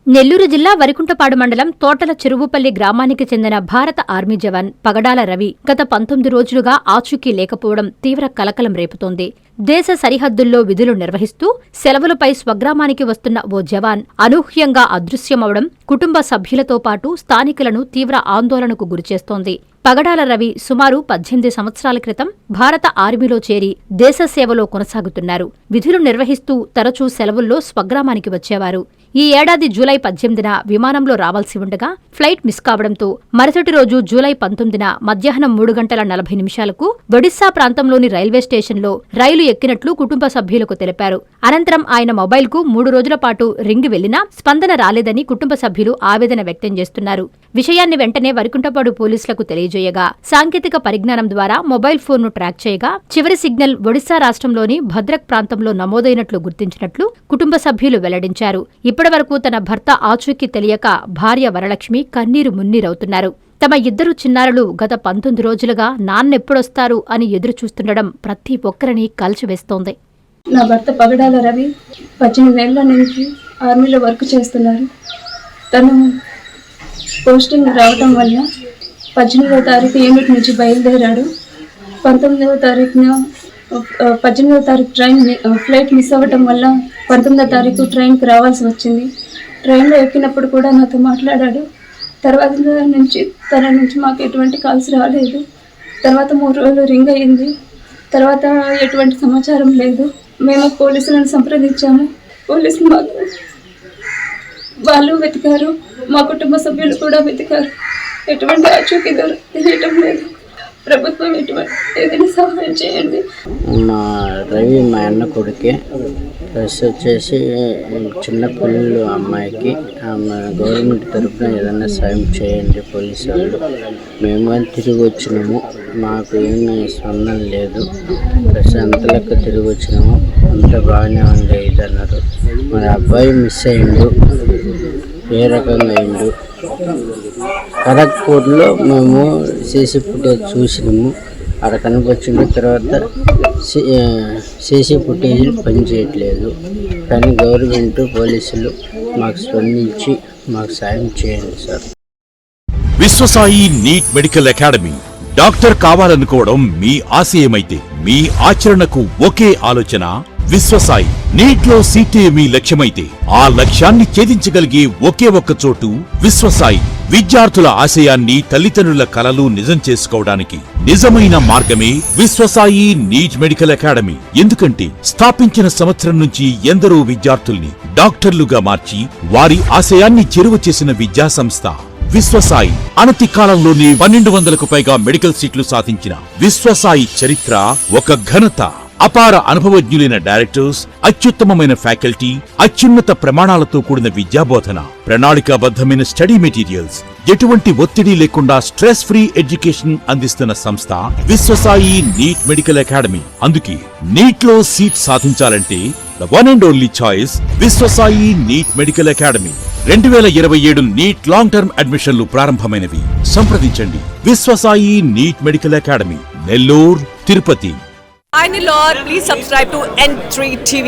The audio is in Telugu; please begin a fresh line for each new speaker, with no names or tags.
నెల్లూరు జిల్లా వరికుంటపాడు మండలం తోటల చెరువుపల్లి గ్రామానికి చెందిన భారత ఆర్మీ జవాన్ పగడాల రవి గత 19 రోజులుగా ఆచూకీ లేకపోవడం తీవ్ర కలకలం రేపుతోంది. దేశ సరిహద్దుల్లో విధులు నిర్వహిస్తూ సెలవులపై స్వగ్రామానికి వస్తున్న ఓ జవాన్ అనూహ్యంగా అదృశ్యమవడం కుటుంబ సభ్యులతో పాటు స్థానికులను తీవ్ర ఆందోళనకు గురిచేస్తోంది. పగడాల రవి సుమారు 18 సంవత్సరాల క్రితం భారత ఆర్మీలో చేరి దేశ సేవలో కొనసాగుతున్నారు. విధులు నిర్వహిస్తూ తరచూ సెలవుల్లో స్వగ్రామానికి వచ్చేవారు. ఈ ఏడాది జూలై 18న విమానంలో రావాల్సి ఉండగా ఫ్లైట్ మిస్ కావడంతో మరుసటి రోజు జూలై 19న మధ్యాహ్నం 3 గంటల 40 నిమిషాలకు ఒడిశా ప్రాంతంలోని రైల్వే స్టేషన్లో రైలు ఎక్కినట్లు కుటుంబ సభ్యులకు తెలిపారు. అనంతరం ఆయన మొబైల్కు 3 రోజుల పాటు రింగ్ వెళ్లినా స్పందన రాలేదని కుటుంబ సభ్యులు ఆవేదన వ్యక్తం చేస్తున్నారు. విషయాన్ని వెంటనే వరికుంటపాడు పోలీసులకు తెలియజేయగా సాంకేతిక పరిజ్ఞానం ద్వారా మొబైల్ ఫోన్ను ట్రాక్ చేయగా చివరి సిగ్నల్ ఒడిశా రాష్ట్రంలోని భద్రక్ ప్రాంతంలో నమోదైనట్లు గుర్తించినట్లు కుటుంబ సభ్యులు వెల్లడించారు. ఇప్పటివరకు తన భర్త ఆచూకీ తెలియక భార్య వరలక్ష్మి కన్నీరు మున్నీరవుతున్నారు. తమ ఇద్దరు చిన్నారులు గత 19 రోజులుగా నాన్నెప్పుడొస్తారు అని ఎదురుచూస్తుండడం ప్రతి ఒక్కరిని కలిచివేస్తోంది.
నా భర్త పగడాల రవి 18 ఏళ్ల నుంచి ఆర్మీలో వర్క్ చేస్తున్నారు. తను పోస్టింగ్ రావడం వల్ల 18వ తారీఖు యూనిట్ నుంచి బయలుదేరాడు. 19వ తారీఖున 18వ తారీఖు ఫ్లైట్ మిస్ అవ్వటం వల్ల 19వ తారీఖు ట్రైన్కి రావాల్సి వచ్చింది. ట్రైన్లో ఎక్కినప్పుడు కూడా నాతో మాట్లాడాడు. తర్వాత తన నుంచి మాకు ఎటువంటి కాల్స్ రాలేదు. తర్వాత 3 రోజులు రింగ్ అయ్యింది. తర్వాత ఎటువంటి సమాచారం లేదు. మేము పోలీసులను సంప్రదించాము. పోలీసులు మాకు వాళ్ళు వెతికారు, మా కుటుంబ సభ్యులు కూడా వెతికారు. ఎటువంటి ఆచూకీ తెలియటం లేదు. ప్రభుత్వం ఏదైనా సహాయం చేయండి.
మా రవి మా అన్న కొడుకే. ప్లస్ వచ్చేసి చిన్న పిల్లలు అమ్మాయికి గవర్నమెంట్ తరఫున ఏదైనా సాయం చేయండి పోలీసు వాళ్ళు. మేము కానీ తిరిగి వచ్చినాము, మాకు ఏమీ స్పందన లేదు. ప్లస్ అంత లెక్క తిరిగి వచ్చినాము, అంత బాగానే ఉంది ఇది అన్నారు. మరి అబ్బాయి మిస్ అయిండు, ఏ రకంగా అయిండు. ఖరగ్పూర్లో మేము సీసీ ఫుటేజ్ చూసినాము, అక్కడ కనిపించిన తర్వాత సీసీ ఫుటేజీలు పనిచేయట్లేదు. కానీ గవర్నమెంట్ పోలీసులు మాకు స్పందించి మాకు సాయం చేయండి sir.
Vishwasai NEET medical academy. Doctor కావాలనుకోవడం మీ ఆశయమైతే మీ ఆచరణకు ఒకే ఆలోచన విశ్వసాయి. నీట్లో సీటే మీ లక్ష్యమైతే ఆ లక్ష్యాన్ని ఛేదించగలిగే ఒకే ఒక్క చోటు విశ్వసాయి. విద్యార్థుల ఆశయాన్ని, తల్లిదండ్రుల కలలు నిజం చేసుకోవడానికి నిజమైన మార్గమే విశ్వసాయి నీట్ మెడికల్ అకాడమీ. ఎందుకంటే స్థాపించిన సంవత్సరం నుంచి ఎందరో విద్యార్థుల్ని డాక్టర్లుగా మార్చి వారి ఆశయాన్ని చేరువ చేసిన విద్యా సంస్థ విశ్వసాయి. అనతి కాలంలోనే 1200కు పైగా మెడికల్ సీట్లు సాధించిన విశ్వసాయి చరిత్ర ఒక ఘనత. అపార అనుభవజ్ఞులైన డైరెక్టర్స్, అత్యుత్తమమైన ఫ్యాకల్టీ, అత్యున్నత ప్రమాణాలతో కూడిన విద్యాబోధన, ప్రణాళికాబద్ధమైన స్టడీ మెటీరియల్స్, ఎటువంటి ఒత్తిడి లేకుండా స్ట్రెస్ ఫ్రీ ఎడ్యుకేషన్ అందిస్తున్న సంస్థ విశ్వసాయి నీట్ మెడికల్ అకాడమీ. అందుకే నీట్ లో సీట్ సాధించాలంటే the one and only choice Viswasai NEET medical academy. 2027 NEET long term అడ్మిషన్లు ప్రారంభమైనవి. సంప్రదించండి Viswasai NEET medical academy, Nellore, Tirupati.
Hi Nellore, please subscribe to N3 TV.